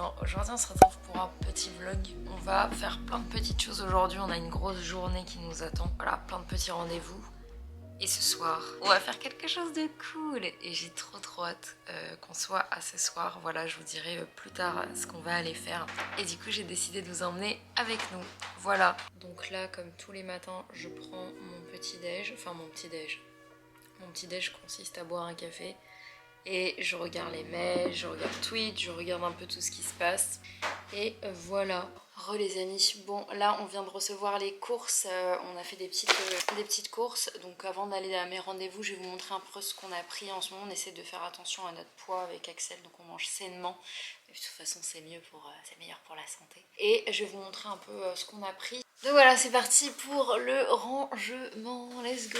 Bon, aujourd'hui on se retrouve pour un petit vlog. On va faire plein de petites choses aujourd'hui. On a une grosse journée qui nous attend. Voilà, plein de petits rendez-vous. Et ce soir, on va faire quelque chose de cool. Et j'ai trop hâte qu'on soit à ce soir. Voilà, je vous dirai plus tard ce qu'on va aller faire. Et du coup, j'ai décidé de vous emmener avec nous. Voilà. Donc là, comme tous les matins, je prends mon petit-déj. Enfin, mon petit-déj. Mon petit-déj consiste à boire un café. Et je regarde les mails, je regarde Twitch, je regarde un peu tout ce qui se passe. Et voilà. Re les amis, bon là on vient de recevoir les courses, on a fait des petites courses. Donc avant d'aller à mes rendez-vous, je vais vous montrer un peu ce qu'on a pris en ce moment. On essaie de faire attention à notre poids avec Axel, donc on mange sainement. Et de toute façon c'est meilleur pour la santé. Et je vais vous montrer un peu ce qu'on a pris. Donc voilà, c'est parti pour le rangement, let's go.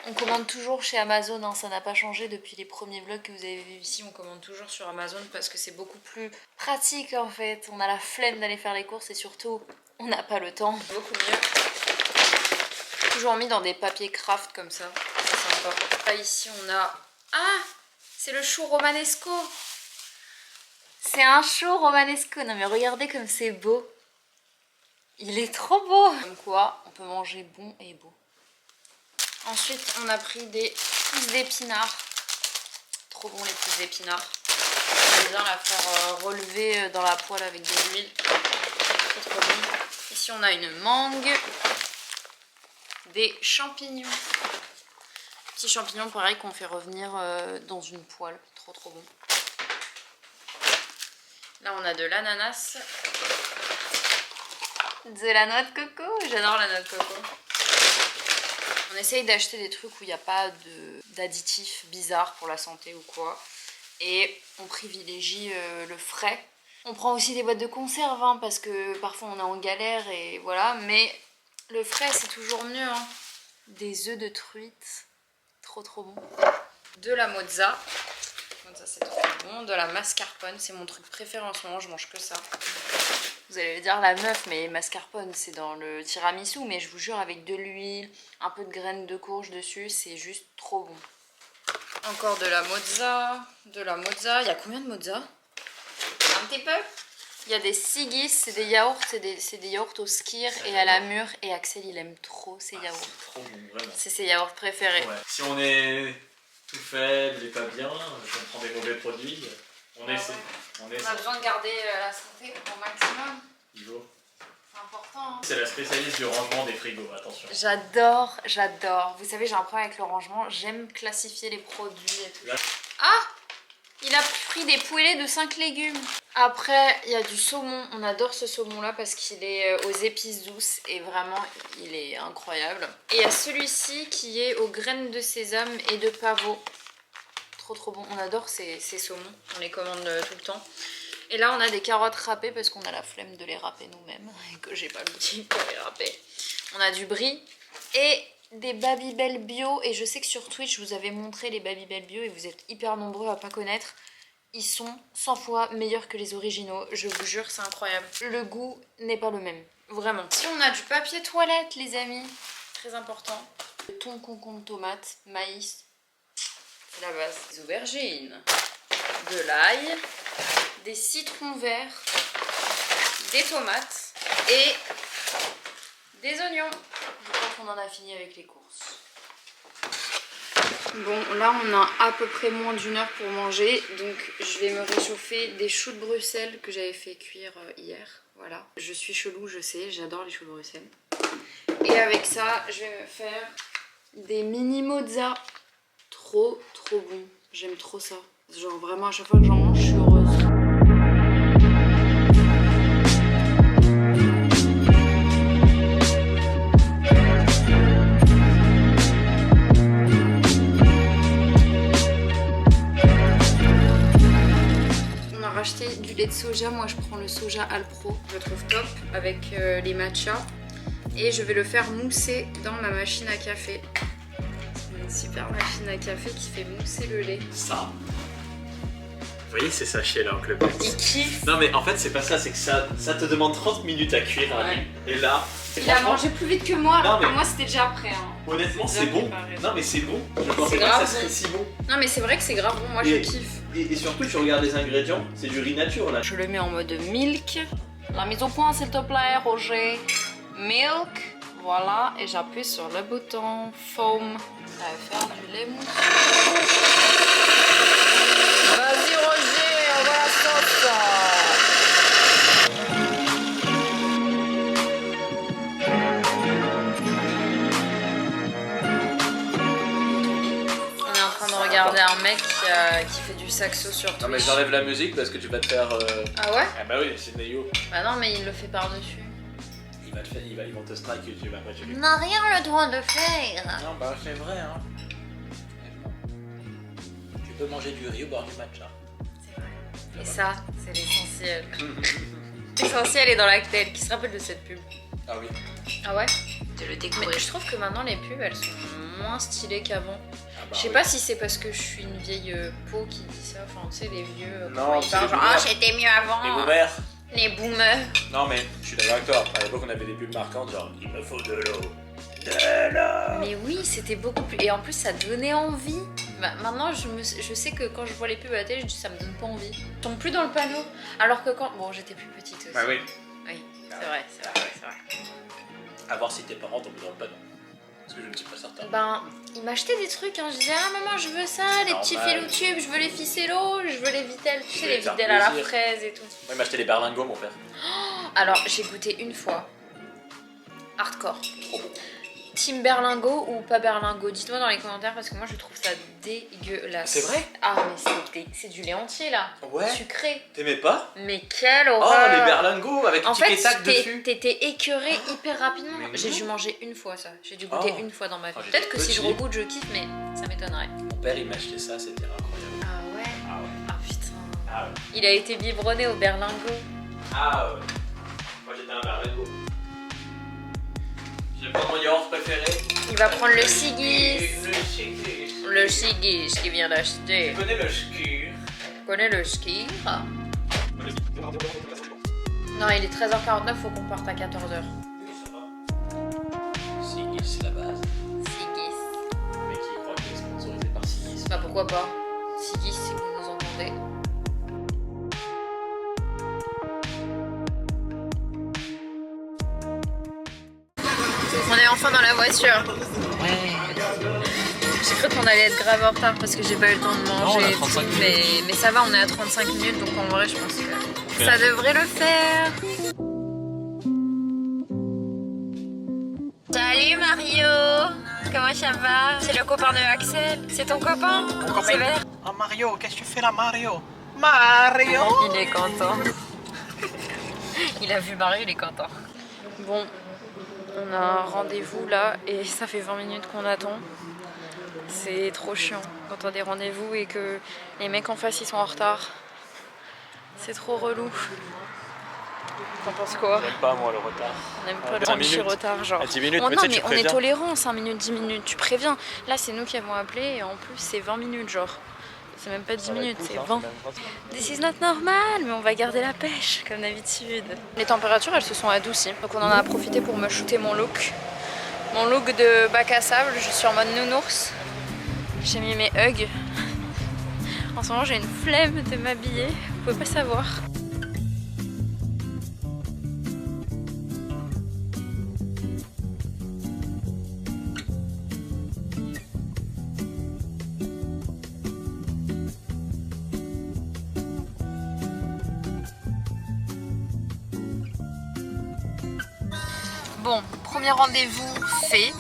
On commande toujours chez Amazon, hein, ça n'a pas changé depuis les premiers vlogs que vous avez vus ici. On commande toujours sur Amazon parce que c'est beaucoup plus pratique en fait. On a la flemme d'aller faire les courses et surtout, on n'a pas le temps. Beaucoup mieux. Toujours mis dans des papiers craft comme ça, c'est sympa. Là ici on a... Ah, c'est le chou romanesco. C'est un chou romanesco. Non mais regardez comme c'est beau. Il est trop beau. Comme quoi, on peut manger bon et beau. Ensuite, on a pris des pousses d'épinards. Trop bon les pousses d'épinards. On aime bien la faire relever dans la poêle avec de l'huile. Trop bon. Ici, on a une mangue. Des champignons. Petits champignons, pareil, qu'on fait revenir dans une poêle. Trop bon. Là, on a de l'ananas. De la noix de coco. J'adore la noix de coco. On essaye d'acheter des trucs où il n'y a pas d'additifs bizarres pour la santé ou quoi. Et on privilégie le frais. On prend aussi des boîtes de conserve hein, parce que parfois on est en galère et voilà. Mais le frais c'est toujours mieux. Hein. Des œufs de truite. Trop bon. De la mozza. Ça c'est trop bon. De la mascarpone. C'est mon truc préféré en ce moment. Je mange que ça. Vous allez me dire la meuf, mais mascarpone c'est dans le tiramisu, mais je vous jure avec de l'huile, un peu de graines de courge dessus, c'est juste trop bon. Encore de la mozza, il y a combien de mozza? Un petit peu. Il y a des sigis, c'est des yaourts, c'est des yaourts au skyr et à la mûre, et Axel il aime trop ces yaourts. C'est trop bon, vraiment. C'est ses yaourts préférés. Ouais. Si on est tout faible et pas bien, on prend des mauvais produits. On essaie. On a besoin de garder la santé au maximum. Il faut. C'est important. Hein. C'est la spécialiste du rangement des frigos, attention. J'adore. Vous savez, j'ai un problème avec le rangement. J'aime classifier les produits et tout. Là. Ah! Il a pris des poêlés de 5 légumes. Après, il y a du saumon. On adore ce saumon-là parce qu'il est aux épices douces. Et vraiment, il est incroyable. Et il y a celui-ci qui est aux graines de sésame et de pavot. Trop bon, on adore ces saumons, on les commande tout le temps. Et là on a des carottes râpées parce qu'on a la flemme de les râper nous-mêmes et que j'ai pas l'outil pour les râper. On a du brie et des Babybel bio, et je sais que sur Twitch je vous avais montré les Babybel bio et vous êtes hyper nombreux à pas connaître. Ils sont 100 fois meilleurs que les originaux, je vous jure c'est incroyable. Le goût n'est pas le même, vraiment. Si on a du papier toilette les amis, très important. Le thon, concombre, tomate, maïs. La base, des aubergines, de l'ail, des citrons verts, des tomates et des oignons. Je crois qu'on en a fini avec les courses. Bon, là on a à peu près moins d'1 heure pour manger, donc je vais me réchauffer des choux de Bruxelles que j'avais fait cuire hier. Voilà, je suis chelou, je sais, j'adore les choux de Bruxelles. Et avec ça, je vais me faire des mini mozza. Trop bon, j'aime trop ça. Genre vraiment à chaque fois que j'en mange, je suis heureuse. On a racheté du lait de soja, moi je prends le soja Alpro, je le trouve top avec les matchas. Et je vais le faire mousser dans ma machine à café. Super machine à café qui fait mousser le lait. Ça. Vous voyez ces sachets là en club. Il kiffe. Non mais en fait c'est pas ça, c'est que ça te demande 30 minutes à cuire. Ouais. Hein. Et là... Il a mangé plus vite que moi alors que moi c'était déjà prêt. Hein. Honnêtement c'est bon. Non mais c'est bon. Je pensais pas que ça serait si bon. Non mais c'est vrai que c'est grave bon, moi je kiffe. Et surtout, tu regardes les ingrédients, c'est du riz nature là. Je le mets en mode milk. La mise au point, s'il te plaît, Roger. Milk. Voilà, et j'appuie sur le bouton foam. Ça va faire du lait mousseux. Vas-y, Roger, on va la sauce. On est en train de regarder un mec qui fait du saxo sur Twitch. Non mais j'enlève la musique parce que tu vas te faire... Ah ouais? Ah bah oui, c'est Neyo. Bah non, mais il le fait par-dessus. Il va te faire, ils vont te strike YouTube après tu On n'a rien le droit de faire. Non bah c'est vrai hein. Tu peux manger du riz au bord du matcha. C'est vrai. Et ça, c'est l'essentiel. L'essentiel est dans l'actel. Qui se rappelle de cette pub? Ah oui. Ah ouais? De le découvrir. Mais je trouve que maintenant les pubs elles sont moins stylées qu'avant. Ah bah Je sais oui. pas si c'est parce que je suis une vieille peau qui dit ça. Enfin, tu sais, les vieux. Non, quand ils c'est parlent les genre, boomers. ah, j'étais mieux avant. Les boomers. Les boomers. Non mais je suis d'accord avec toi. À l'époque on avait des pubs marquantes genre il me faut de l'eau. De l'eau. Mais oui, c'était beaucoup plus. Et en plus, ça donnait envie. Bah, maintenant, je sais que quand je vois les pubs à la télé, je dis ça me donne pas envie. Ils sont plus dans le panneau. Alors que quand. Bon, j'étais plus petite aussi. Bah oui. Oui, c'est vrai, c'est vrai, c'est vrai. À voir si tes parents tombent dans le panneau. Parce que je ne suis pas certain. Ben, ils m'achetaient des trucs, hein. Je disais, ah maman, je veux ça, les petits Normal. philotubes, je veux les ficellos, je veux les vitelles, tu Je sais, vais les te faire vitelles à la plaisir. fraise et tout. Moi il m'a acheté les berlingots mon père. Alors, j'ai goûté une fois. Hardcore. Trop bon. Team berlingot ou pas berlingot? Dites-moi dans les commentaires parce que moi je trouve ça dégueulasse. C'est vrai? Ah, mais c'est du lait entier là. Ouais. Sucré. T'aimais pas? Mais quelle Oh horreur! les berlingots avec En tic fait, et tac dessus. t'étais écœuré hyper rapidement. Mais J'ai non. dû manger une fois ça. J'ai dû goûter Oh. une fois dans ma vie. Quand j'étais Peut-être que si je petit. regoute, je kiffe, mais ça m'étonnerait. Mon père il m'a acheté ça, c'était incroyable. Ah ouais? Ah ouais. Ah putain. Ah ouais. Il a été biberonné au berlingot. Ah ouais. Moi j'étais un berlingot. Je vais prendre mon yaourt préféré. Il va prendre le Sigis. Le Sigis. Le Sigis qu'il vient d'acheter. Tu connais le Skir? Tu connais le ski? Non, il est 13h49, faut qu'on parte à 14h. Sigis, c'est la base. Sigis. Mais qui croit qu'il est sponsorisé par Sigis? Bah pourquoi pas? Sigis, si vous nous entendez. On est enfin dans la voiture. J'ai cru qu'on allait être grave en retard parce que j'ai pas eu le temps de manger. Non, on a et tout, 35 minutes. mais ça va, on est à 35 minutes donc en vrai, je pense que ça devrait le faire. Salut Mario! Comment ça va? C'est le copain de Axel? C'est ton copain? C'est vert? Oh Mario, qu'est-ce que tu fais là Mario? Mario! Il est content. Il a vu Mario, il est content. Bon, on a un rendez-vous là et ça fait 20 minutes qu'on attend. C'est trop chiant quand on a des rendez-vous et que les mecs en face ils sont en retard. C'est trop relou. T'en penses quoi? J'aime pas moi le retard. On n'aime pas 5 le petit minutes. retard genre. À 10 minutes, Oh mais non tu sais, mais tu on est préviens. tolérant, 5 minutes, 10 minutes, tu préviens. Là c'est nous qui avons appelé et en plus c'est 20 minutes genre. C'est même pas 10 minutes, c'est 20. This is not normal, mais on va garder la pêche comme d'habitude. Les températures elles se sont adoucies, donc on en a profité pour me shooter mon look. Mon look de bac à sable, je suis en mode nounours. J'ai mis mes hugs. En ce moment j'ai une flemme de m'habiller, vous pouvez pas savoir. Bon, premier rendez-vous fait,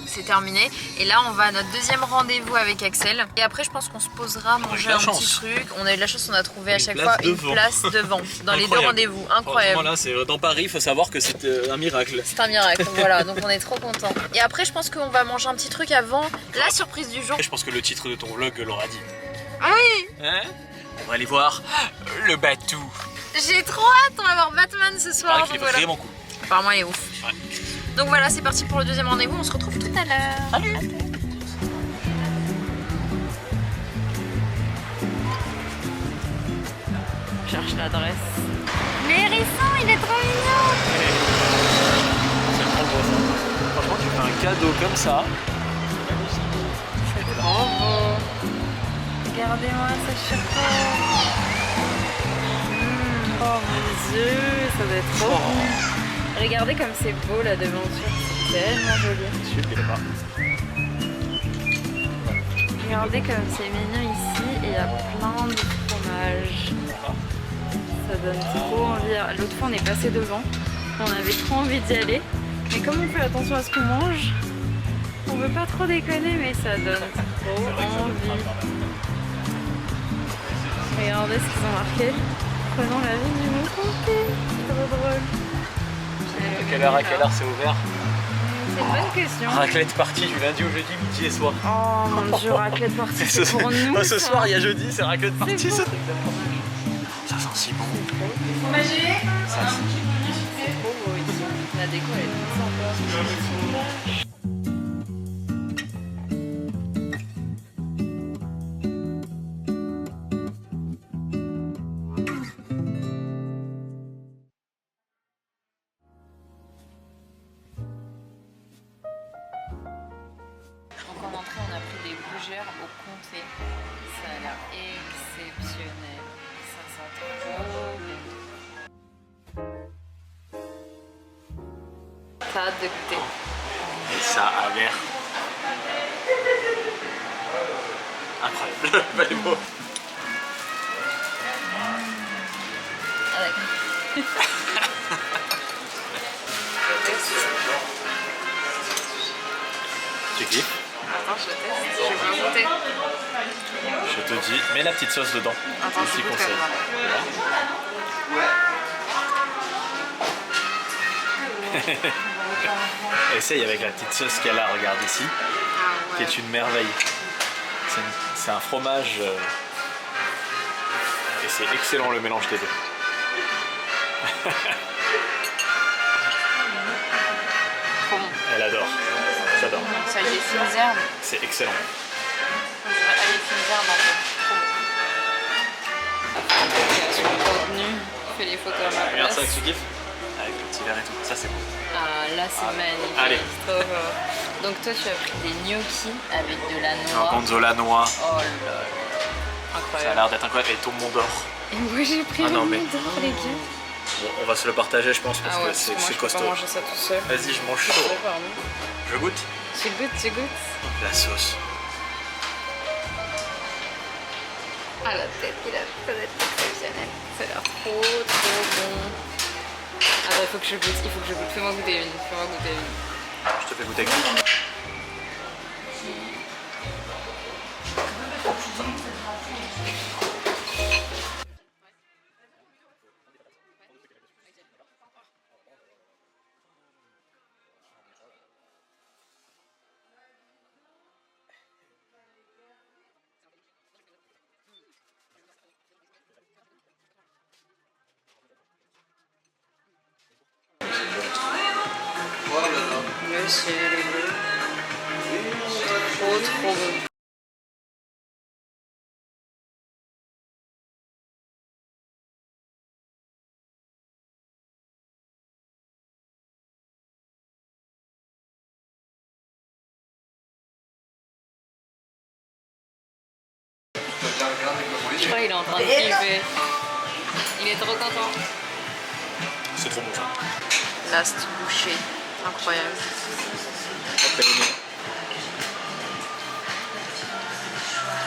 c'est terminé. Et là, on va à notre deuxième rendez-vous avec Axel. Et après, je pense qu'on se posera manger un petit truc. On a eu de la chance, on a trouvé à chaque fois une place devant dans les deux rendez-vous. Incroyable. Là, c'est dans Paris, il faut savoir que c'est un miracle. C'est un miracle, voilà. Donc on est trop contents. Et après, je pense qu'on va manger un petit truc avant la surprise du jour. Je pense que le titre de ton vlog l'aura dit. Ah oui, Hein? On va aller voir le Batou. j'ai trop hâte. On va voir Batman ce soir. Il Donc est voilà. vraiment cool. Apparemment, il est ouf. Ouais. Donc voilà, c'est parti pour le deuxième rendez-vous. On se retrouve tout à l'heure. Salut. Je cherche l'adresse. Le hérisson, il est trop mignon. C'est trop beau ça. Franchement, tu fais un cadeau comme ça. C'est trop beau. regardez-moi ça chocolat. Oh mon dieu, ça doit être trop bon. Regardez comme c'est beau la devanture, c'est tellement joli. Regardez comme c'est mignon ici et il y a plein de fromages. Ça donne trop envie. L'autre fois on est passé devant, on avait trop envie d'y aller. Mais comme on fait attention à ce qu'on mange, on veut pas trop déconner mais ça donne trop envie. Regardez ce qu'ils ont marqué. Prenons la vie du mot compté. C'est trop drôle. De quelle heure à quelle heure c'est ouvert? C'est une bonne question. Raclette partie du lundi au jeudi, midi et soir. Oh mon dieu, raclette partie, c'est pour nous. Ce soir, il y a jeudi, c'est raclette partie. Ça sent si bon. Fromager. Ça, c'est trop beau ici. La déco elle est trop sympa. Donc en entrée, on a pris des bougères au comté. Ça a l'air exceptionnel. Ça sent trop bon. T'as hâte de goûter. Et ça a l'air incroyable. Pas les mots. Ah d'accord. Je teste. Tu kiffes? Attends, je teste. Je vais goûter. Je te dis, mets la petite sauce dedans. Attends, Petit je goûte conseil. Essaye avec la petite sauce qu'elle a, regarde ici, qui est une merveille. C'est un fromage et c'est excellent le mélange des deux. Trop bon. Elle adore, j'adore. Ça y est, fines herbes. C'est excellent. On dirait aller fines herbes en fait. Trop bon. Sur le contenu, fais les photos à ma place. Regarde ça que tu kiffes? Avec le petit verre et tout, ça c'est beau. Ah là c'est magnifique. Allez. Trop beau. Donc toi tu as pris des gnocchis avec de la noix. Un gonzola noix. Oh là là. Ça a Incroyable. l'air d'être incroyable. Et ton mont d'or. Et moi j'ai pris Ah le non, mont mais- d'or les gars. Bon, on va se le partager je pense parce Ah ouais, que parce que moi c'est je peux pas costaud. manger ça tout seul. Vas-y, je mange Ouais, chaud. pardon. Je goûte Tu goûtes, tu goûtes. la sauce. Ah la tête qu'il a, ça doit être exceptionnel. Ça a l'air trop bon. Attends, il faut que je goûte, Fais-moi goûter une, Je te fais goûter avec nous. Monsieur les bleus. Trop bon. Je crois qu'il est en train de kiffer. Il est trop content. C'est trop bon ça. Last bouchée. Incroyable. T'as aimé?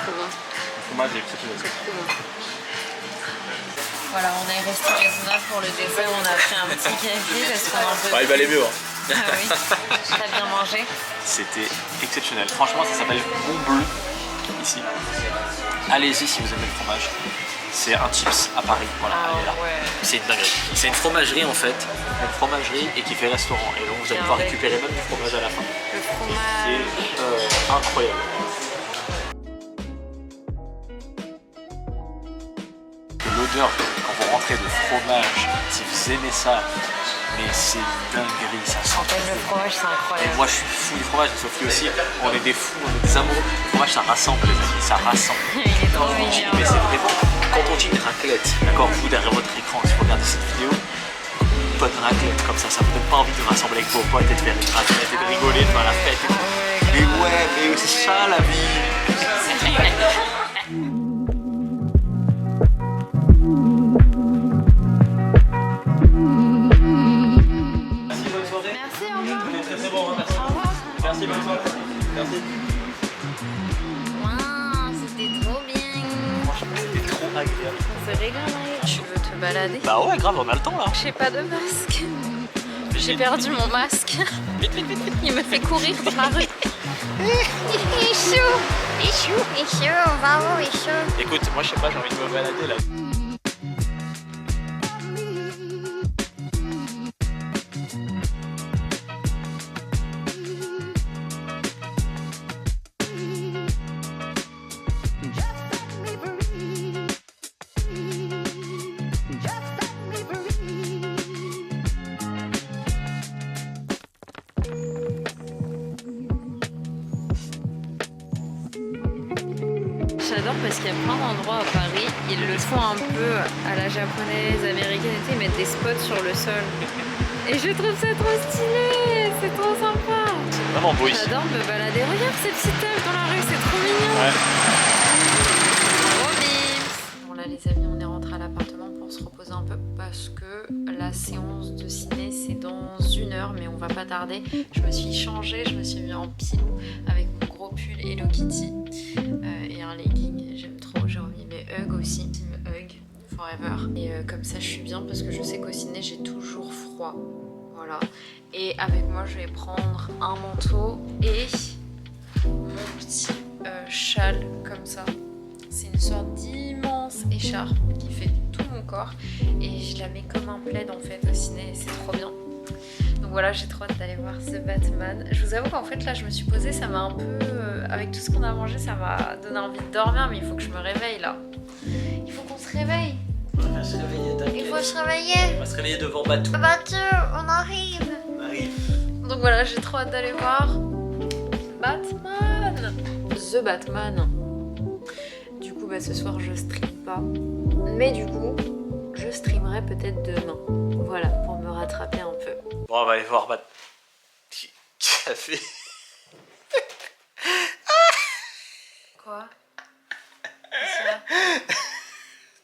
Trop bon. Le fromage est exceptionnel. Trop bon. Voilà, on est resté raisonnable pour le dessert. On a pris un petit café parce qu'on en peut. Ah, il valait mieux. Hein. Ah oui. T'as bien mangé? C'était exceptionnel. Franchement, ça s'appelle Mont Bleu ici. Allez-y si vous aimez le fromage. C'est un chips à Paris. Voilà, Ah elle est là. ouais. C'est une dinguerie. C'est une fromagerie en fait. Une fromagerie et qui fait restaurant. Et donc vous allez pouvoir récupérer même du fromage à la fin. Le fromage. C'est incroyable. L'odeur quand vous rentrez de fromage, si vous aimez ça, mais c'est une dinguerie, ça sent. En fait, le fromage, c'est Et incroyable. moi je suis fou du fromage, et Sophie aussi, on est des fous, on est des amoureux. Le fromage ça rassemble les amis, ça rassemble. Il est trop Quand on dit, mignon. mais c'est vraiment, quand on dit une raclette, d'accord, vous derrière votre écran, si vous regardez cette vidéo, une bonne raclette comme ça vous donne pas envie de rassembler avec vos potes et de faire une raclette et de rigoler, de faire la fête et tout. Mais ouais, mais c'est ça la vie. agréable. C'est rigolo. Tu veux te balader? Bah ouais, grave, on a le temps là. J'ai pas de masque. J'ai perdu mon masque. Vite, vite, vite, vite. Il me fait courir dans la rue. Il est chaud. Il est chaud. Il est chaud. On va où? Il est chaud. Écoute, moi je sais pas, j'ai envie de me balader là. J'adore parce qu'il y a plein d'endroits à Paris, ils le font un peu à la japonaise, américaine et tout, ils mettent des spots sur le sol. Et je trouve ça trop stylé, c'est trop sympa. C'est vraiment beau ici. J'adore me balader, regarde ces petites tables dans la rue, c'est trop mignon. Ouais. Bon là les amis, on est rentré à l'appartement pour se reposer un peu parce que la séance de ciné c'est dans 1 heure, mais on va pas tarder. Je me suis changée, je me suis mis en pilou avec mon gros pull Hello Kitty et un legging. J'aime trop, j'ai remis mes Hug aussi, Team Hug Forever. Et comme ça je suis bien parce que je sais qu'au ciné j'ai toujours froid. Voilà. Et avec moi je vais prendre un manteau et mon petit châle comme ça. C'est une sorte d'immense écharpe qui fait tout mon corps et je la mets comme un plaid en fait au ciné et c'est trop bien. Donc voilà, j'ai trop hâte d'aller voir The Batman. Je vous avoue qu'en fait là je me suis posée, ça m'a un peu... avec tout ce qu'on a mangé, ça m'a donné envie de dormir, mais il faut que je me réveille là. Il faut qu'on se réveille. On va se réveiller, t'inquiète. Il faut se réveiller. On va se réveiller devant Batou. Batou, on arrive. On arrive. Donc voilà, j'ai trop hâte d'aller voir Batman. The Batman. Du coup, bah, ce soir, je stream pas. Mais du coup, je streamerai peut-être demain. Voilà, pour me rattraper un peu. Bon, on va aller voir Bat. Qui a fait. Quoi? Qu'est-ce qu'il y a?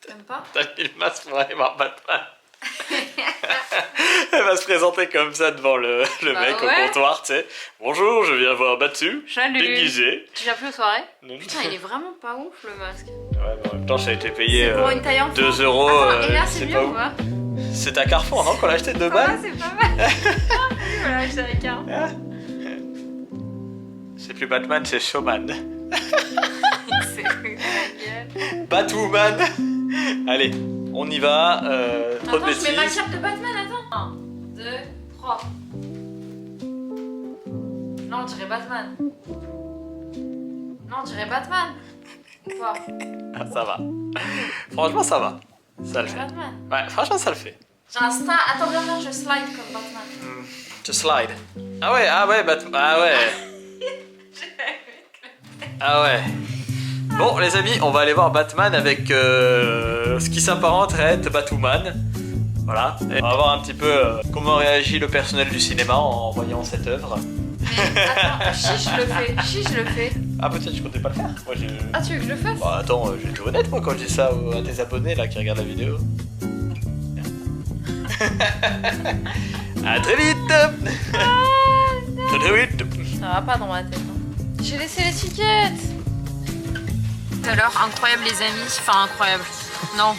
T'aimes pas? T'as mis le masque pour aller voir Batman. Elle va se présenter comme ça devant le Bah mec ouais. au comptoir, tu sais. Bonjour, je viens voir Batsu. Salut. Déguisé. Tu l'as pris aux soirées? Non. Putain, il est vraiment pas ouf le masque. Ouais, mais en même temps, ça a été payé C'est pour une taille enfant. 2 €. Attends, et là c'est mieux pas ou où. pas? C'est à Carrefour, non, qu'on l'a acheté 2 Ah, balles. c'est pas mal. Voilà, acheté avec un. Ah. C'est plus Batman, c'est Showman. C'est la gueule. Batwoman. Allez, on y va. Trop de Attends, je mets ma bêtises. cape de Batman, attends. 1, 2, 3. Non, on dirait Batman. Non, on dirait Batman. Ou pas? Ah, ça va. Franchement, ça va. Ça le fait. Batman. Ouais, franchement, ça le fait. J'ai un star. Attends, viens voir, je slide comme Batman. Je slide. Ah ouais, Batman. Ah ouais. Ah ouais. Bon, les amis, on va aller voir Batman avec ce qui s'apparente à être Batwoman. Voilà. Et on va voir un petit peu comment réagit le personnel du cinéma en voyant cette œuvre. Mais attends, chiche, je le fais. Chiche, je le fais. Ah, peut-être je comptais pas le faire. Moi, j'ai... Ah, tu veux que je le fasse? Bah, attends, je vais être honnête, moi, quand je dis ça à tes abonnés là qui regardent la vidéo. À très vite. Très vite. Ça va pas dans ma tête. Hein. J'ai laissé l'étiquette. Tout à l'heure, incroyable les amis. Enfin, incroyable. Non.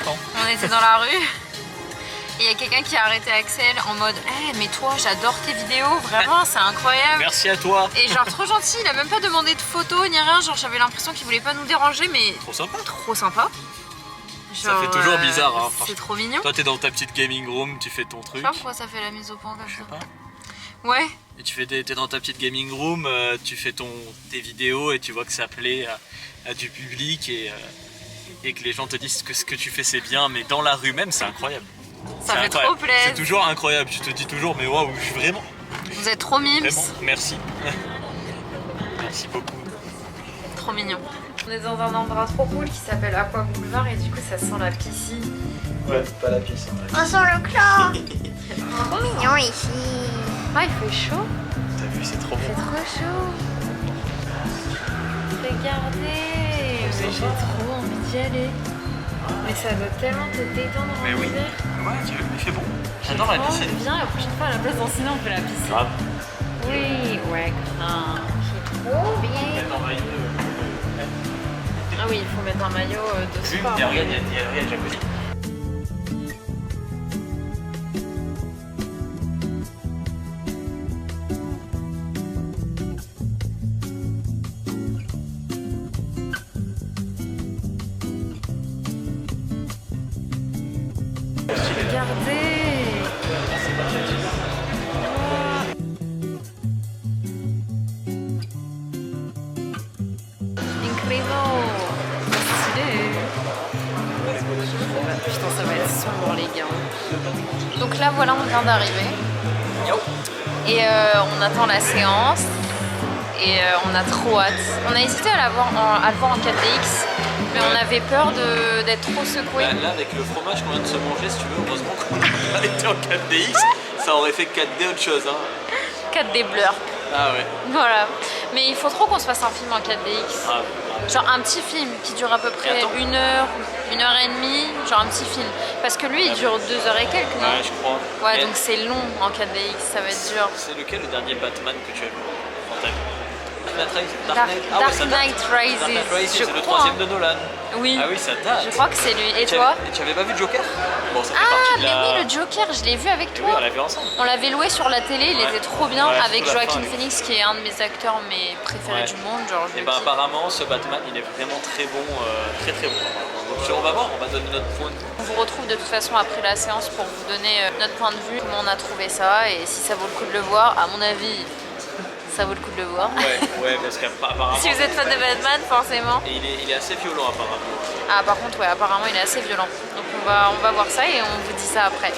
On était dans la rue. Et il y a quelqu'un qui a arrêté Axel en mode hey, mais toi, j'adore tes vidéos, vraiment, c'est incroyable. Merci à toi. Et genre, trop gentil, il a même pas demandé de photos ni rien. Genre, j'avais l'impression qu'il voulait pas nous déranger, mais Trop sympa. trop sympa. Ça fait toujours bizarre, hein, C'est trop mignon. Toi, t'es dans ta petite gaming room, tu fais ton truc. Je sais pas pourquoi ça fait la mise au point comme Je sais ça. pas. Ouais. Et tu fais t'es dans ta petite gaming room, tu fais tes vidéos et tu vois que ça plaît à du public et que les gens te disent que ce que tu fais c'est bien, mais dans la rue même c'est incroyable. Ça C'est fait incroyable. trop plaisir. C'est toujours incroyable, tu te dis toujours mais waouh, je suis vraiment, Vous êtes trop mimes. vraiment, merci. Merci beaucoup. Trop mignon. On est dans un endroit trop cool qui s'appelle Aqua Boulevard et du coup ça sent la piscine. Ouais, pas la pièce. On sent le clan. Trop mignon ici. Ah, il fait chaud. T'as vu, c'est trop Il fait bon. trop chaud. Regardez. Mais j'ai trop envie d'y aller. Mais ça doit tellement te détendre en Mais oui. hiver. Ouais, tu veux, il fait bon. J'adore la Oh, piscine. viens, la prochaine fois à la place d'un ciné on fait la piscine. Grave. Oui, ouais. Ah, c'est trop bien. Elle t'envahit Ah oui, il faut mettre un maillot de sport. Regarde, il y a le jacuzzi. Regardez. Incroyable. Stylé. Putain, ça va être sombre les gars. Donc là voilà, on vient d'arriver. Et on attend la séance. Et on a trop hâte. On a hésité à le voir en 4DX. Mais on avait peur d'être trop secoué. Là, avec le fromage qu'on vient de se manger, si tu veux, heureusement qu'on a été en 4DX, ça aurait fait 4D autre chose. Hein. 4D blur. Ah ouais. Voilà. Mais il faut trop qu'on se fasse un film en 4DX. Ah. Genre un petit film qui dure à peu près 1 heure, 1 heure et demie. Genre un petit film. Parce que lui, il dure 2 heures et quelques, non? Ouais, je crois. Ouais, donc c'est long en 4DX, ça va être dur. C'est lequel le dernier Batman que tu as vu en tête? Dark Knight Rises. Dark Knight Rises, Je c'est le crois, 3e hein. de Nolan. Oui. Ah oui, ça date. Je crois que c'est lui. Et toi? Et tu avais pas vu Joker? Bon, ça fait Ah, partie de mais la... oui, le Joker, je l'ai vu avec Et toi. oui, on l'a vu ensemble. On l'avait loué sur la télé, il Ouais. était trop bien, Ouais, avec surtout la Joaquin fin, lui. Phoenix qui est un de mes acteurs préférés Ouais. du monde. Genre, je Et le ben kiffe. apparemment, ce Batman, il est vraiment très bon, très bon. Donc on va voir, on va donner notre point de vue. On vous retrouve de toute façon après la séance pour vous donner notre point de vue, comment on a trouvé ça et si ça vaut le coup de le voir. À mon avis, ça vaut le coup de le voir. Ouais, parce qu'apparemment... Si vous êtes fan de Batman, forcément. Et il est assez violent apparemment. Ah, par contre, ouais, apparemment, il est assez violent. Donc on va voir ça et on vous dit ça après.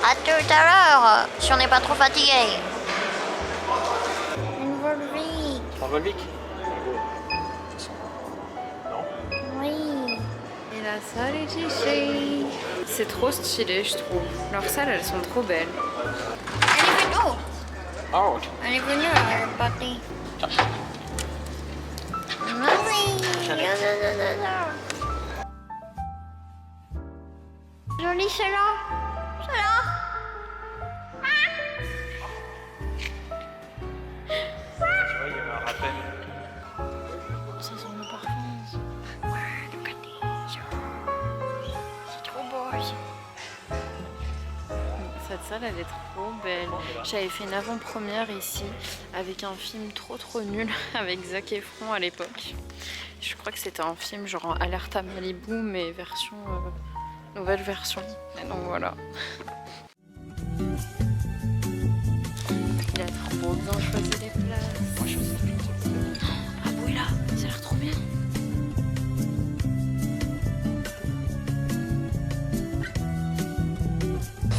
À tout à l'heure, si on n'est pas trop fatigué. Une Volvic. En Volvic? Oui. Et la salle est ici. C'est trop stylé, je trouve. Leurs salles, elles sont trop belles. Elle est venue. Oh. Elle est venue, elle est partie. Mamie. Joli celle-là. Celle-là. Tu vois, il y avait un rappel. Ça sent le parfum. C'est trop beau. Cette salle, elle est trop belle. J'avais fait une avant-première ici avec un film trop nul avec Zac Efron à l'époque. Je crois que c'était un film genre en Alerte à Malibu, mais version nouvelle version. Et donc voilà. Il a trop bien choisi les places. Ah oui là, ça a l'air trop bien.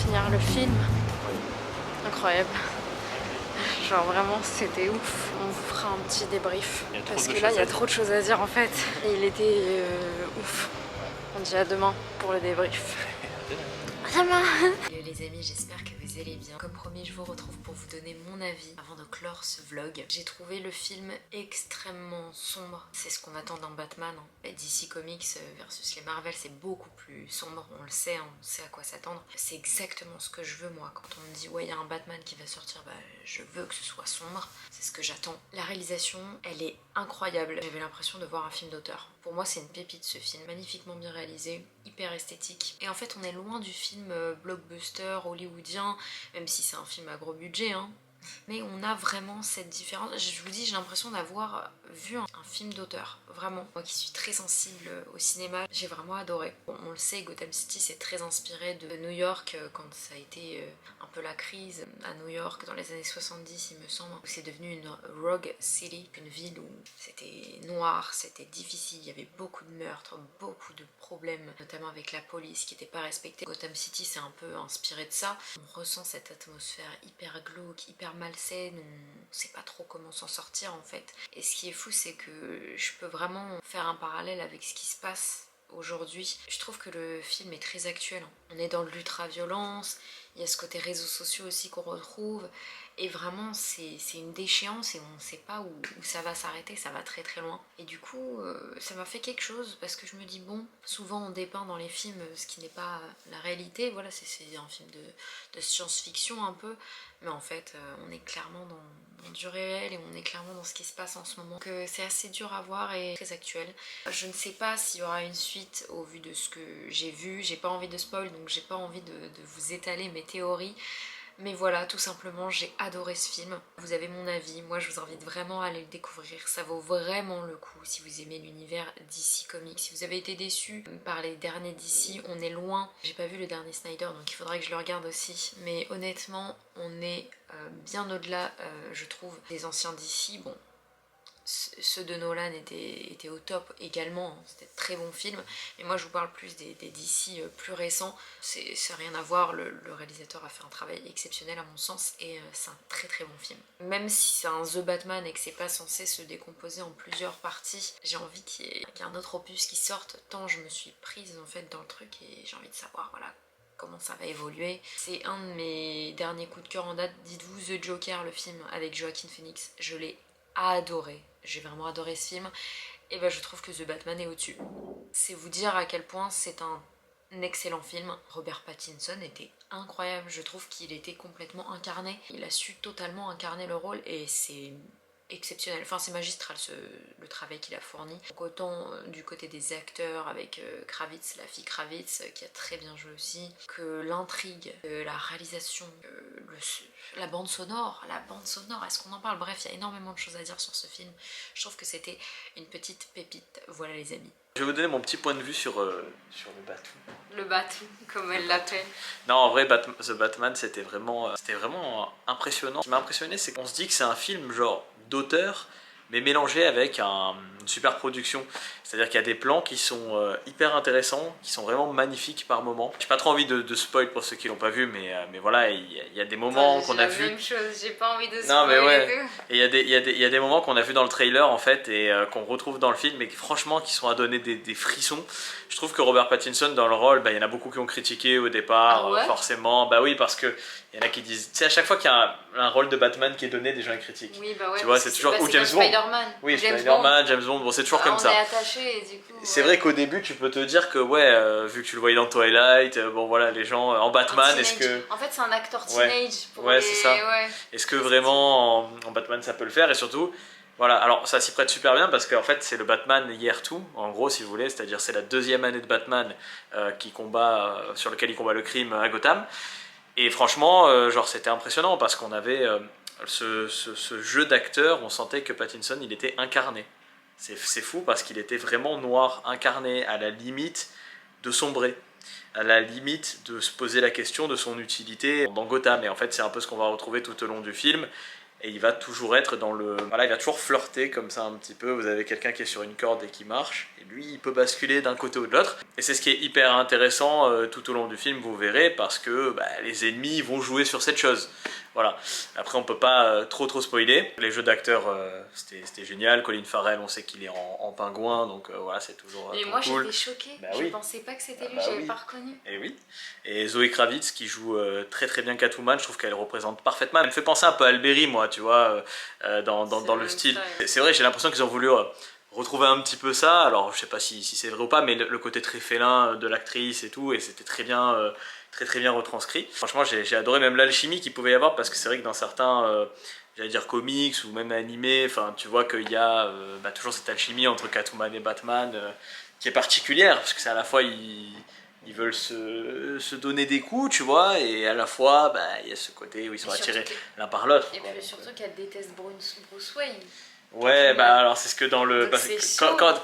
Finir le film. Incroyable. Genre vraiment c'était ouf. On vous fera un petit débrief. Parce que là il y a trop de choses à dire en fait. Et il était ouf. On dit à demain pour le débrief. Demain. Hello les amis, j'espère que vous allez bien. Comme promis, je vous retrouve pour vous donner mon avis avant de clore ce vlog. J'ai trouvé le film extrêmement sombre. C'est ce qu'on attend d'un Batman. Hein. DC Comics versus les Marvel, c'est beaucoup plus sombre. On le sait, hein, on sait à quoi s'attendre. C'est exactement ce que je veux moi. Quand on me dit ouais, il y a un Batman qui va sortir, bah je veux que ce soit sombre. C'est ce que j'attends. La réalisation, elle est incroyable. J'avais l'impression de voir un film d'auteur. Pour moi, c'est une pépite ce film. Magnifiquement bien réalisé, hyper esthétique. Et en fait, on est loin du film blockbuster hollywoodien, même si c'est un film à gros budget, hein. Mais on a vraiment cette différence. Je vous dis, j'ai l'impression d'avoir vu un film d'auteur. Vraiment. Moi qui suis très sensible au cinéma, j'ai vraiment adoré. Bon, on le sait, Gotham City c'est très inspiré de New York quand ça a été un peu la crise à New York dans les années 70 il me semble. Où c'est devenu une rogue city, une ville où c'était noir, c'était difficile, il y avait beaucoup de meurtres, beaucoup de problèmes, notamment avec la police qui n'était pas respectée. Gotham City c'est un peu inspiré de ça. On ressent cette atmosphère hyper glauque, hyper malsaine, on sait pas trop comment s'en sortir en fait. Et ce qui est fou c'est que je peux vraiment faire un parallèle avec ce qui se passe aujourd'hui. Je trouve que le film est très actuel. On est dans l'ultra-violence, Il y a ce côté réseaux sociaux aussi qu'on retrouve. Et vraiment, c'est une déchéance et on ne sait pas où ça va s'arrêter, ça va très très loin. Et du coup, ça m'a fait quelque chose parce que je me dis, bon, souvent on dépeint dans les films ce qui n'est pas la réalité. Voilà, c'est un film de science-fiction un peu. Mais en fait, on est clairement dans du réel et on est clairement dans ce qui se passe en ce moment. Donc c'est assez dur à voir et très actuel. Je ne sais pas s'il y aura une suite au vu de ce que j'ai vu. J'ai pas envie de spoil, donc j'ai pas envie de vous étaler mes théories. Mais voilà, tout simplement, j'ai adoré ce film. Vous avez mon avis, moi je vous invite vraiment à aller le découvrir. Ça vaut vraiment le coup si vous aimez l'univers DC Comics. Si vous avez été déçus par les derniers DC, on est loin. J'ai pas vu le dernier Snyder, donc il faudrait que je le regarde aussi. Mais honnêtement, on est bien au-delà, je trouve, des anciens DC. Bon, ceux de Nolan étaient au top également, hein. C'était de très bons films, mais moi je vous parle plus des DC plus récents. C'est rien à voir, le réalisateur a fait un travail exceptionnel à mon sens et c'est un très très bon film. Même si c'est un The Batman et que c'est pas censé se décomposer en plusieurs parties, j'ai envie qu'il y ait un autre opus qui sorte, tant je me suis prise en fait dans le truc et j'ai envie de savoir, voilà, comment ça va évoluer. C'est un de mes derniers coups de cœur en date. Dites-vous The Joker, le film avec Joaquin Phoenix, je l'ai adoré. J'ai vraiment adoré ce film. Et ben je trouve que The Batman est au-dessus. C'est vous dire à quel point c'est un excellent film. Robert Pattinson était incroyable. Je trouve qu'il était complètement incarné. Il a su totalement incarner le rôle et c'est exceptionnel. Enfin, c'est magistral le travail qu'il a fourni. Donc, autant du côté des acteurs avec Kravitz, la fille Kravitz, qui a très bien joué aussi, que l'intrigue, la réalisation, la bande sonore. Est-ce qu'on en parle? Bref, il y a énormément de choses à dire sur ce film. Je trouve que c'était une petite pépite. Voilà les amis. Je vais vous donner mon petit point de vue sur le Batou. Le Batou, comme elle l'appelle. Non, en vrai, The Batman, c'était vraiment impressionnant. Ce qui m'a impressionné, c'est qu'on se dit que c'est un film genre d'auteur, mais mélangé avec une super production. C'est-à-dire qu'il y a des plans qui sont hyper intéressants, qui sont vraiment magnifiques par moments. J'ai pas trop envie de spoil pour ceux qui l'ont pas vu, mais voilà, il y a des moments qu'on a vu. C'est la même chose, j'ai pas envie de spoil. Non, mais ouais. Et il y a des moments qu'on a vu dans le trailer en fait et qu'on retrouve dans le film, et franchement qui sont à donner des frissons. Je trouve que Robert Pattinson dans le rôle, il y en a beaucoup qui ont critiqué au départ, ah ouais forcément. Bah oui, parce que il y en a qui disent, tu sais, à chaque fois qu'il y a un rôle de Batman qui est donné, des gens les critiquent. Oui, bah ouais. Tu vois, c'est toujours ou James Bond. Spider-Man. Oui, Spider-Man, James Bond, bon, c'est toujours comme ça. On est attaché et du coup. C'est vrai qu'au début, tu peux te dire que ouais, vu que tu le voyais dans Twilight, bon voilà, les gens en Batman, est-ce que. En fait, c'est un acteur teenage. Ouais, c'est ça. Ouais. Est-ce que vraiment en Batman ça peut le faire? Et surtout. Voilà, alors ça s'y prête super bien parce qu'en fait c'est le Batman Year 2, en gros si vous voulez, c'est-à-dire c'est la deuxième année de Batman sur lequel il combat le crime à Gotham. Et franchement, genre c'était impressionnant parce qu'on avait ce jeu d'acteur, on sentait que Pattinson il était incarné. C'est fou parce qu'il était vraiment noir, incarné, à la limite de sombrer, à la limite de se poser la question de son utilité dans Gotham. Et en fait c'est un peu ce qu'on va retrouver tout au long du film. Et il va toujours être dans le... Voilà, il va toujours flirter comme ça un petit peu. Vous avez quelqu'un qui est sur une corde et qui marche. Et lui, il peut basculer d'un côté ou de l'autre. Et c'est ce qui est hyper intéressant tout au long du film, vous verrez, parce que les ennemis vont jouer sur cette chose. Voilà. Après, on peut pas trop spoiler. Les jeux d'acteurs, c'était génial. Colin Farrell, on sait qu'il est en pingouin, donc voilà, c'est toujours Et moi, cool. J'étais choquée. Je pensais pas que c'était lui, j'avais pas reconnu. Et oui. Et Zoé Kravitz, qui joue très très bien Catwoman, je trouve qu'elle représente parfaitement. Elle me fait penser un peu à Alberi, moi, tu vois, dans le style. C'est vrai, j'ai l'impression qu'ils ont voulu retrouver un petit peu ça. Alors, je sais pas si c'est vrai ou pas, mais le côté très félin de l'actrice et tout, et c'était très bien retranscrit. Franchement, j'ai adoré même l'alchimie qu'il pouvait y avoir, parce que c'est vrai que dans certains, j'allais dire comics ou même animés, enfin, tu vois qu'il y a toujours cette alchimie entre Catwoman et Batman qui est particulière, parce que c'est à la fois ils veulent se donner des coups, tu vois, et à la fois, il y a ce côté où ils sont attirés l'un par l'autre. Et puis surtout qu'elle déteste Bruce Wayne. Ouais, alors c'est ce que dans le...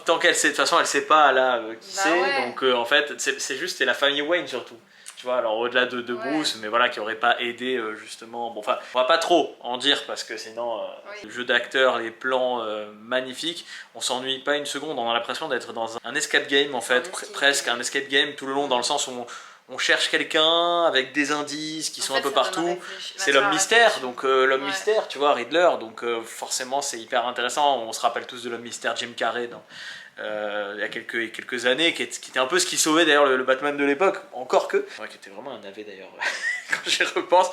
Tant qu'elle sait, de toute façon elle sait pas là qui c'est, ouais. Donc en fait c'est la famille Wayne surtout. Tu vois, alors au-delà de Bruce, mais voilà, qui aurait pas aidé justement... Bon, enfin, on va pas trop en dire parce que sinon, le jeu d'acteur, les plans magnifiques, on s'ennuie pas une seconde, on a l'impression d'être dans un escape game en fait, presque un escape game tout le long, dans le sens où on cherche quelqu'un avec des indices qui sont un peu partout. C'est l'homme mystère, donc l'homme mystère, tu vois, Riddler, donc forcément c'est hyper intéressant. On se rappelle tous de l'homme mystère Jim Carrey il y a quelques années, qui était un peu ce qui sauvait d'ailleurs le Batman de l'époque, encore que, ouais, qui était vraiment un navet d'ailleurs quand j'y repense.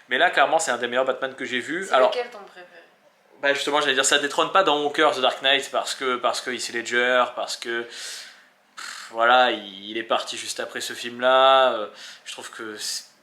Mais là, clairement, c'est un des meilleurs Batman que j'ai vu. C'est Alors, lequel ton préféré? bah justement, j'allais dire, ça détrône pas dans mon cœur The Dark Knight parce que Heath Ledger, parce que voilà, il est parti juste après ce film-là. Je trouve que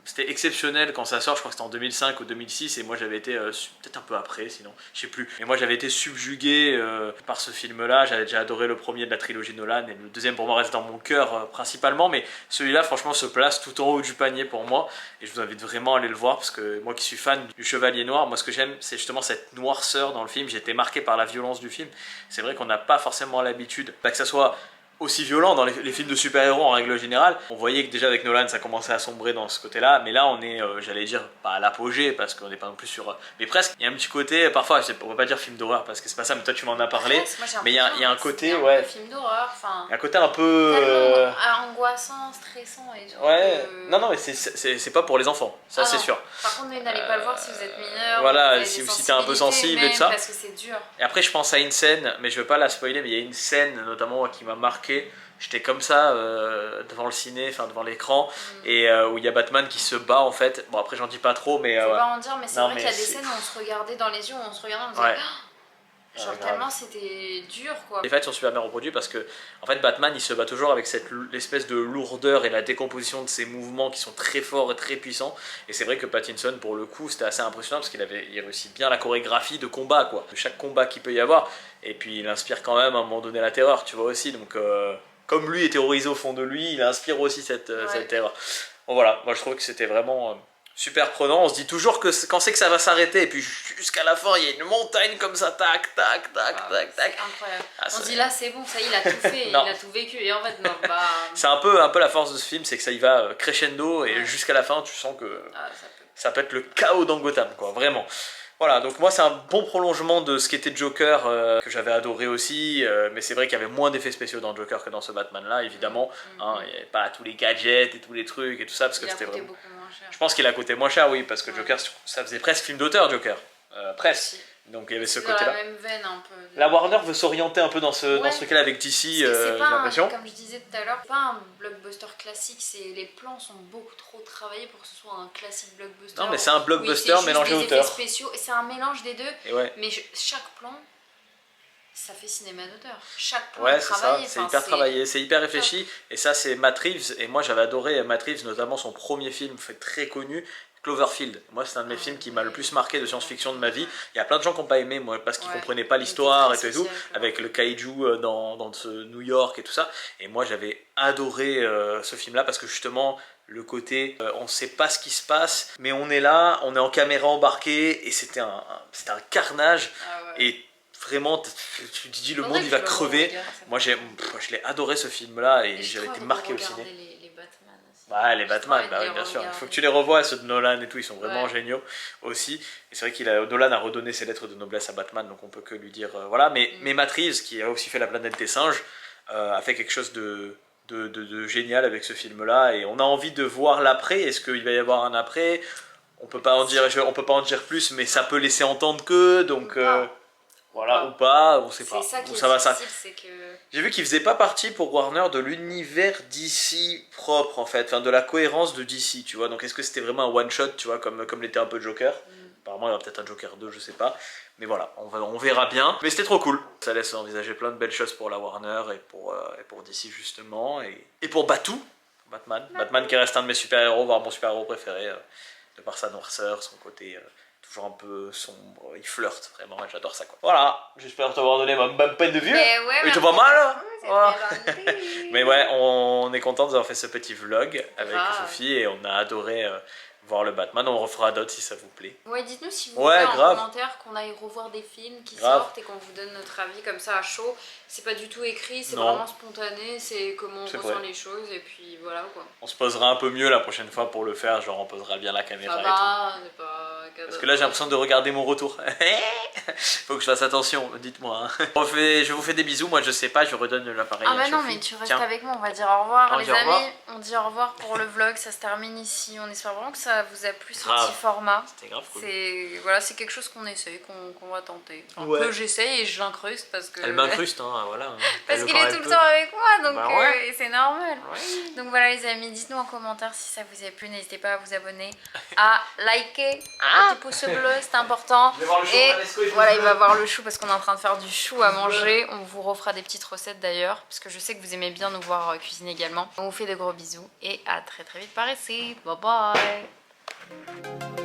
c'était exceptionnel quand ça sort, je crois que c'était en 2005 ou 2006, et moi j'avais été, peut-être un peu après sinon, je sais plus, mais moi j'avais été subjugué par ce film-là. J'avais déjà adoré le premier de la trilogie Nolan, et le deuxième pour moi reste dans mon cœur principalement, mais celui-là franchement se place tout en haut du panier pour moi, et je vous invite vraiment à aller le voir, parce que moi qui suis fan du Chevalier Noir, moi ce que j'aime c'est justement cette noirceur dans le film. J'ai été marqué par la violence du film. C'est vrai qu'on n'a pas forcément l'habitude, pas que ça soit aussi violent dans les films de super-héros en règle générale. On voyait que déjà avec Nolan ça commençait à sombrer dans ce côté-là, mais là on est, j'allais dire, pas à l'apogée parce qu'on n'est pas non plus sur... mais presque, il y a un petit côté, parfois, on va pas dire film d'horreur parce que c'est pas ça, mais toi tu m'en as parlé, mais il y a un côté, ouais... film d'horreur, enfin... Il y a un côté un peu... angoissant, stressant et tout. Ouais, non, mais c'est pas pour les enfants, ça c'est sûr. Par contre, n'allez pas le voir si vous êtes mineur. Voilà, si t'es un peu sensible et tout ça. Parce que c'est dur. Et après je pense à une scène, mais je veux pas la spoiler, mais il y a une scène notamment qui m'a marqué. J'étais comme ça devant le ciné, enfin devant l'écran, et où il y a Batman qui se bat en fait. Bon après j'en dis pas trop, mais... Faut pas en dire, mais c'est vrai qu'il y a des scènes où on se regardait dans les yeux, où on se regardait, on disait... Ouais. Genre tellement c'était dur quoi. Les faits sont super bien reproduits parce que en fait Batman il se bat toujours avec cette espèce de lourdeur et la décomposition de ses mouvements qui sont très forts et très puissants. Et c'est vrai que Pattinson pour le coup c'était assez impressionnant parce qu'il réussit bien la chorégraphie de combat quoi, de chaque combat qu'il peut y avoir. Et puis il inspire quand même à un moment donné la terreur, tu vois aussi. Donc comme lui est terrorisé au fond de lui, il inspire aussi cette terreur. Bon voilà, moi je trouve que c'était vraiment... super prenant. On se dit toujours que quand c'est que ça va s'arrêter, et puis jusqu'à la fin il y a une montagne comme ça, tac tac tac tac tac. Incroyable. On se dit là c'est bon, ça y est, il a tout fait, il a tout vécu, et en fait non, bah... C'est un peu la force de ce film, c'est que ça y va crescendo, et jusqu'à la fin tu sens que ça peut être le chaos dans Gotham quoi, vraiment. Voilà, donc moi c'est un bon prolongement de ce qu'était Joker, que j'avais adoré aussi, mais c'est vrai qu'il y avait moins d'effets spéciaux dans Joker que dans ce Batman là, évidemment. Hein, il n'y avait pas tous les gadgets et tous les trucs et tout ça, parce que c'était vraiment... beaucoup moins cher. Je pense qu'il a coûté moins cher, oui, parce que Joker, ça faisait presque film d'auteur, Joker. Presque. Donc il y avait ce côté-là. Dans la même veine un peu. La Warner veut s'orienter un peu dans ce truc-là avec DC, j'ai l'impression. Comme je disais tout à l'heure, c'est pas un blockbuster classique, les plans sont beaucoup trop travaillés pour que ce soit un classique blockbuster. Non mais c'est un blockbuster mélangé d'auteur. Spéciaux, c'est un mélange des deux, mais chaque plan, ça fait cinéma d'auteur. Chaque plan est travaillé. C'est hyper travaillé, c'est hyper réfléchi, et ça c'est Matt Reeves, et moi j'avais adoré Matt Reeves, notamment son premier film fait très connu, Cloverfield. Moi c'est un de mes films qui m'a le plus marqué de science-fiction de ma vie. Il y a plein de gens qui n'ont pas aimé, moi, parce qu'ils comprenaient pas l'histoire et tout, avec le kaiju dans ce New York et tout ça. Et moi j'avais adoré ce film-là parce que justement le côté on sait pas ce qui se passe, mais on est là, on est en caméra embarquée, et c'était un carnage. Et vraiment, tu te dis le monde il va crever. Moi je l'ai adoré ce film-là, et j'avais été marqué au ciné. Bah, les Batman, bah oui, bien sûr. Il faut que tu les revoies, ceux de Nolan et tout, ils sont vraiment géniaux aussi. Et c'est vrai Nolan a redonné ses lettres de noblesse à Batman, donc on peut que lui dire voilà. Mais Matt Reeves, qui a aussi fait La Planète des Singes, a fait quelque chose de génial avec ce film-là, et on a envie de voir l'après. Est-ce qu'il va y avoir un après? On peut pas en dire plus, mais ça peut laisser entendre que, donc... Voilà, ou pas, on sait pas. C'est ça qui où est ça va, difficile, c'est que... J'ai vu qu'il faisait pas partie pour Warner de l'univers DC propre en fait, enfin de la cohérence de DC, tu vois. Donc est-ce que c'était vraiment un one shot, tu vois, comme l'était un peu Joker. Apparemment il y aura peut-être un Joker 2, je sais pas. Mais voilà, on verra bien. Mais c'était trop cool. Ça laisse envisager plein de belles choses pour la Warner et pour DC justement. Et pour Batman qui reste un de mes super-héros, voire mon super-héros préféré, de par sa noirceur, son côté... toujours un peu sombre, il flirte vraiment, j'adore ça quoi. Voilà, j'espère t'avoir donné ma peine de vue. Il était pas mal. Mais ouais, on est content d'avoir fait ce petit vlog avec Sophie, et on a adoré voir le Batman. On refera d'autres si ça vous plaît. Ouais, dites-nous si vous voulez en commentaire qu'on aille revoir des films qui sortent et qu'on vous donne notre avis comme ça à chaud. C'est pas du tout écrit, c'est vraiment spontané, c'est comment on ressent les choses, et puis voilà quoi. On se posera un peu mieux la prochaine fois pour le faire, genre on posera bien la caméra ça va, c'est pas Parce que là j'ai l'impression de regarder mon retour. Faut que je fasse attention, dites-moi. Hein. Je vous fais des bisous, moi je sais pas, je redonne l'appareil. Ah bah non, mais tu restes avec moi, on va dire au revoir les amis. On dit au revoir pour le vlog, ça se termine ici. On espère vraiment que ça vous a plu ce petit format. C'était grave cool. Voilà, c'est quelque chose qu'on essaye, qu'on va tenter. Enfin, ouais. Que j'essaye et je l'incruste parce que... Elle m'incruste, hein, voilà. Parce qu'il est tout le temps avec moi, donc bah ouais. et c'est normal. Ouais. Donc voilà les amis, dites-nous en commentaire si ça vous a plu. N'hésitez pas à vous abonner, à liker, un petit pouce bleu, c'est important. Et voilà, il va voir le chou parce qu'on est en train de faire du chou à manger. On vous refera des petites recettes d'ailleurs, parce que je sais que vous aimez bien nous voir cuisiner également. On vous fait de gros bisous et à très très vite par ici. Bye bye.